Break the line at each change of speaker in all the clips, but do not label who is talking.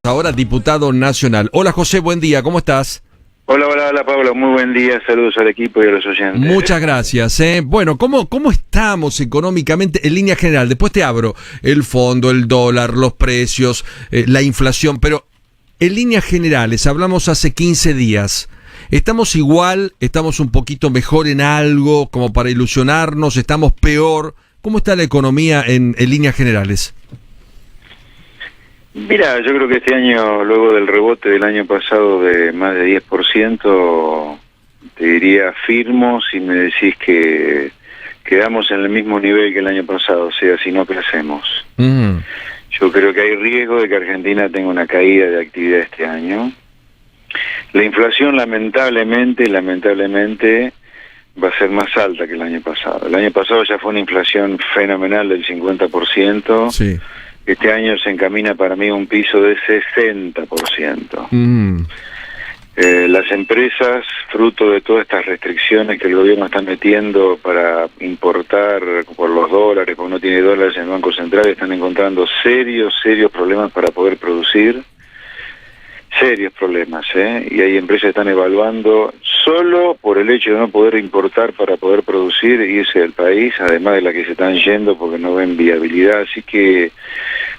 Ahora diputado nacional. Hola José, buen día, ¿cómo estás?
Hola Pablo, muy buen día, saludos al equipo y a los oyentes.
Muchas gracias. Bueno, ¿cómo estamos económicamente en línea general? Después te abro el fondo, el dólar, los precios, la inflación, pero en líneas generales, hablamos hace 15 días. ¿Estamos igual? ¿Estamos un poquito mejor en algo como para ilusionarnos? ¿Estamos peor? ¿Cómo está la economía en líneas generales?
Mira, yo creo que este año, luego del rebote del año pasado de más de 10%, te diría firmo si me decís que quedamos en el mismo nivel que el año pasado, o sea, si no crecemos. Yo creo que hay riesgo de que Argentina tenga una caída de actividad este año. La inflación lamentablemente va a ser más alta que el año pasado. El año pasado ya fue una inflación fenomenal del 50%.
Sí.
Este año se encamina para mí un piso de 60%. Las empresas, fruto de todas estas restricciones que el gobierno está metiendo para importar por los dólares, porque no tiene dólares en el Banco Central, están encontrando serios problemas para poder producir. Serios problemas, y hay empresas que están evaluando solo por el hecho de no poder importar para poder producir y irse del país, además de las que se están yendo porque no ven viabilidad. Así que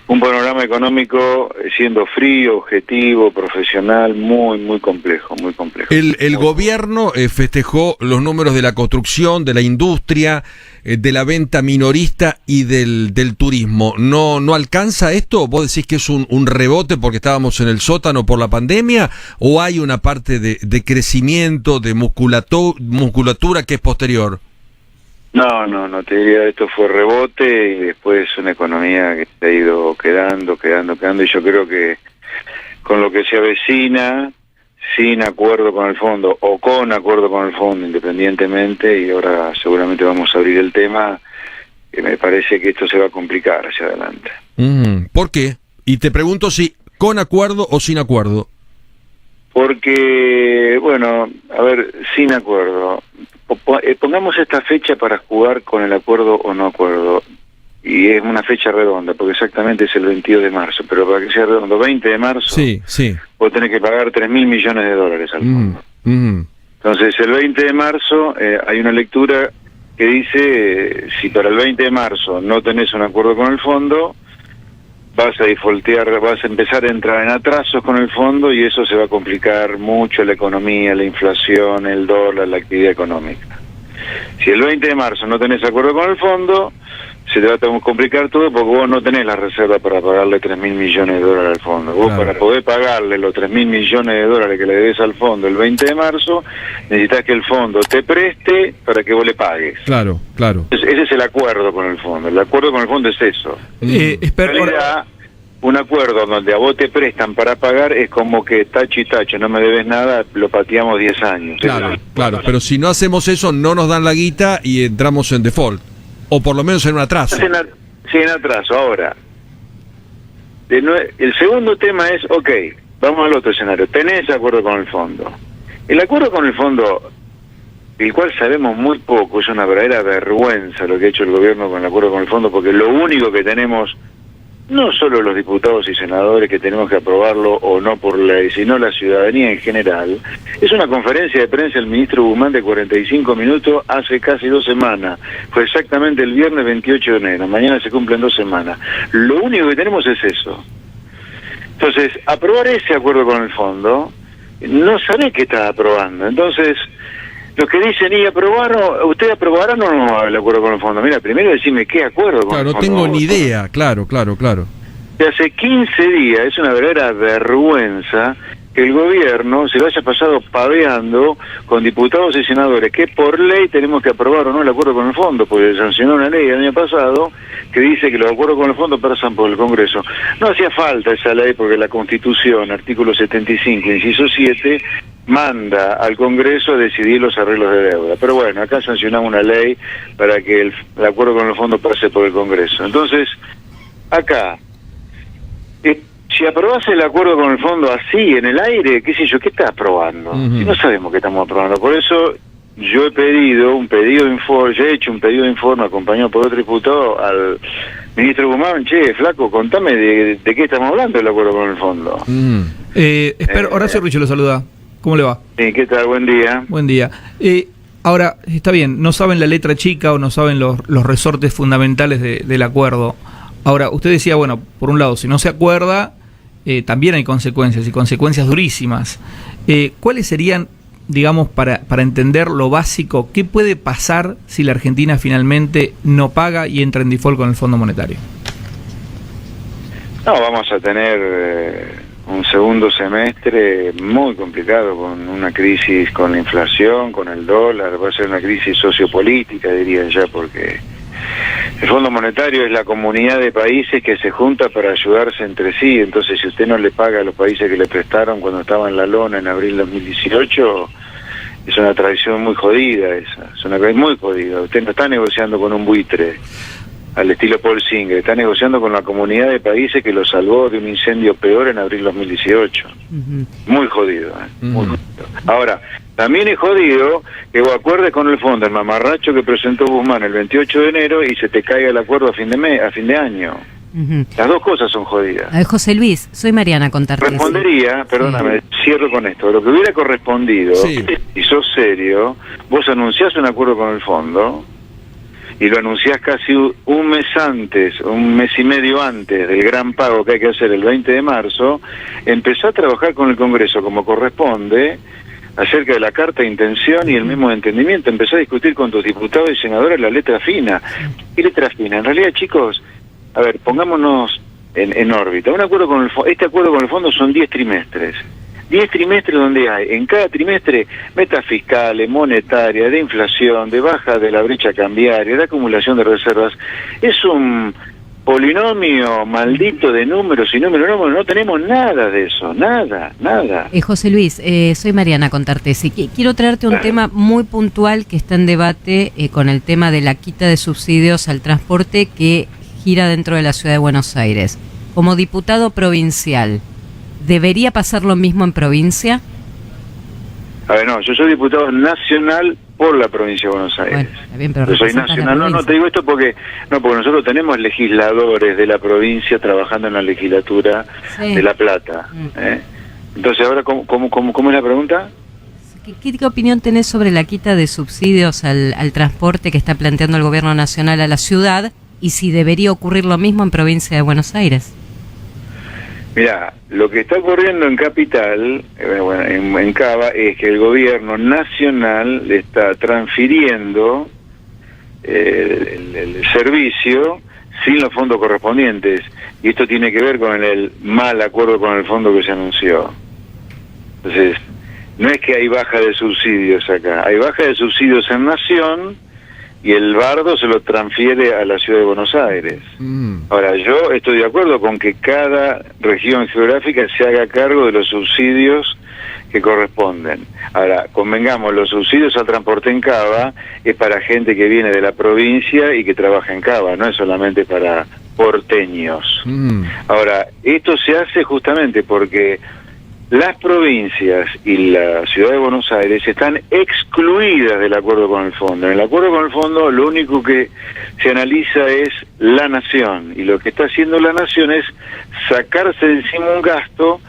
un panorama económico siendo frío, objetivo, profesional, muy complejo, muy complejo.
El gobierno festejó los números de la construcción, de la industria, de la venta minorista y del turismo. ¿No alcanza esto? ¿Vos decís que es un rebote porque estábamos en el sótano por la pandemia? ¿O hay una parte de crecimiento, de musculatura que es posterior?
No, te diría, esto fue rebote y después una economía que se ha ido quedando, y yo creo que con lo que se avecina, sin acuerdo con el fondo o con acuerdo con el fondo independientemente, y ahora seguramente vamos a abrir el tema, que me parece que esto se va a complicar hacia adelante.
¿Por qué? Y te pregunto si con acuerdo o sin acuerdo.
Porque, bueno, a ver, sin acuerdo. Pongamos esta fecha para jugar con el acuerdo o no acuerdo. Y es una fecha redonda, porque exactamente es el 22 de marzo. Pero para que sea redondo, 20 de marzo,
sí.
vos tenés que pagar 3.000 millones de dólares al fondo. Entonces, el 20 de marzo hay una lectura que dice, si para el 20 de marzo no tenés un acuerdo con el fondo, vas a defaultear, vas a empezar a entrar en atrasos con el fondo y eso se va a complicar mucho la economía, la inflación, el dólar, la actividad económica. Si el 20 de marzo no tenés acuerdo con el fondo, se te va a complicar todo porque vos no tenés la reserva para pagarle 3.000 millones de dólares al fondo. Vos para poder pagarle los 3.000 millones de dólares que le debes al fondo el 20 de marzo, necesitas que el fondo te preste para que vos le pagues.
Claro.
Ese es el acuerdo con el fondo. El acuerdo con el fondo es eso. Un acuerdo donde a vos te prestan para pagar es como que tacho y tacho, no me debes nada, lo pateamos 10 años.
Claro, pero si no hacemos eso no nos dan la guita y entramos en default. O por lo menos en un atraso.
Sí, en atraso. Ahora, el segundo tema es, vamos al otro escenario. Tenés acuerdo con el fondo. El acuerdo con el fondo, el cual sabemos muy poco, es una verdadera vergüenza lo que ha hecho el gobierno con el acuerdo con el fondo, porque lo único que tenemos, no solo los diputados y senadores que tenemos que aprobarlo o no por ley, sino la ciudadanía en general, es una conferencia de prensa del ministro Guzmán de 45 minutos hace casi 2 semanas. Fue exactamente el viernes 28 de enero. Mañana se cumplen 2 semanas. Lo único que tenemos es eso. Entonces, aprobar ese acuerdo con el fondo, no sabés qué estás aprobando. Entonces, los que dicen, ¿usted aprobarán o no el acuerdo con el fondo? Mira, primero decime qué acuerdo con el fondo.
No tengo ni idea, claro.
De hace 15 días es una verdadera vergüenza que el gobierno se lo haya pasado paveando con diputados y senadores que por ley tenemos que aprobar o no el acuerdo con el fondo, porque sancionó una ley el año pasado que dice que los acuerdos con el fondo pasan por el Congreso. No hacía falta esa ley porque la Constitución, artículo 75, inciso 7, manda al Congreso a decidir los arreglos de deuda. Pero bueno, acá sancionamos una ley para que el acuerdo con el fondo pase por el Congreso. Entonces, acá, si aprobás el acuerdo con el fondo así, en el aire, qué sé yo, ¿qué estás aprobando? Si no sabemos qué estamos aprobando. Por eso yo he hecho un pedido de informe acompañado por otro diputado Ministro Guzmán, che, flaco, contame de qué estamos hablando del acuerdo con el fondo.
Horacio Richo lo saluda. ¿Cómo le va?
Sí, ¿qué tal? Buen día.
Buen día. Ahora, está bien, no saben la letra chica o no saben los resortes fundamentales del acuerdo. Ahora, usted decía, bueno, por un lado, si no se acuerda, también hay consecuencias, y consecuencias durísimas. ¿Cuáles serían, digamos, para entender lo básico, qué puede pasar si la Argentina finalmente no paga y entra en default con el Fondo Monetario?
No, vamos a tener un segundo semestre muy complicado, con una crisis con la inflación, con el dólar. Va a ser una crisis sociopolítica, diría ya, porque el Fondo Monetario es la comunidad de países que se junta para ayudarse entre sí. Entonces, si usted no le paga a los países que le prestaron cuando estaba en la lona en abril de 2018, es una tradición muy jodida esa. Es una tradición muy jodida. Usted no está negociando con un buitre al estilo Paul Singer, está negociando con la comunidad de países que lo salvó de un incendio peor en abril de 2018. Muy jodido, muy jodido. Ahora, también es jodido que vos acuerdes con el fondo, el mamarracho que presentó Guzmán el 28 de enero y se te caiga el acuerdo a fin de año. Las dos cosas son jodidas.
José Luis, soy Mariana Contartes.
Respondería, perdóname, cierro con esto, lo que hubiera correspondido, y sos serio, vos anunciás un acuerdo con el fondo y lo anunciás casi un mes antes, un mes y medio antes del gran pago que hay que hacer el 20 de marzo, empezó a trabajar con el Congreso como corresponde acerca de la carta de intención y el mismo entendimiento. Empezó a discutir con tus diputados y senadores la letra fina. ¿Qué letra fina? En realidad, chicos, a ver, pongámonos en órbita. Este acuerdo con el fondo son 10 trimestres. 10 trimestres donde hay, en cada trimestre, metas fiscales, monetarias, de inflación, de baja de la brecha cambiaria, de acumulación de reservas. Es un polinomio maldito de números y números. No tenemos nada de eso, nada.
José Luis, soy Mariana Contartes y quiero traerte un tema muy puntual que está en debate con el tema de la quita de subsidios al transporte que gira dentro de la ciudad de Buenos Aires. Como diputado provincial, ¿debería pasar lo mismo en provincia?
A ver, no, yo soy diputado nacional por la provincia de Buenos Aires.
Bueno, está bien, pero
yo soy nacional, no te digo esto porque nosotros tenemos legisladores de la provincia trabajando en la legislatura de La Plata. Entonces, ahora, ¿cómo es la pregunta?
¿Qué opinión tenés sobre la quita de subsidios al transporte que está planteando el gobierno nacional a la ciudad y si debería ocurrir lo mismo en provincia de Buenos Aires?
Mirá, lo que está ocurriendo en Capital, en Cava, es que el gobierno nacional le está transfiriendo el servicio sin los fondos correspondientes. Y esto tiene que ver con el mal acuerdo con el fondo que se anunció. Entonces, no es que hay baja de subsidios acá, hay baja de subsidios en Nación y el bardo se lo transfiere a la ciudad de Buenos Aires. Ahora, yo estoy de acuerdo con que cada región geográfica se haga cargo de los subsidios que corresponden. Ahora, convengamos, los subsidios al transporte en Cava es para gente que viene de la provincia y que trabaja en Cava, no es solamente para porteños. Ahora, esto se hace justamente porque las provincias y la ciudad de Buenos Aires están excluidas del acuerdo con el fondo. En el acuerdo con el fondo lo único que se analiza es la nación, y lo que está haciendo la nación es sacarse de encima un gasto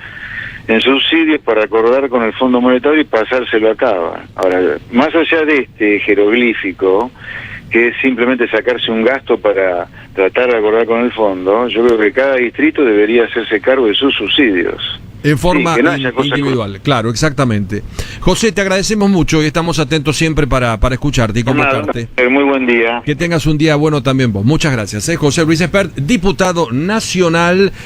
en subsidios para acordar con el Fondo Monetario y pasárselo a Cava. Ahora, más allá de este jeroglífico, que es simplemente sacarse un gasto para tratar de acordar con el fondo, yo creo que cada distrito debería hacerse cargo de sus subsidios.
En forma individual, claro, exactamente. José, te agradecemos mucho y estamos atentos siempre para escucharte y comentarte.
Muy buen día.
Que tengas un día bueno también vos. Muchas gracias. José Luis Espert, diputado nacional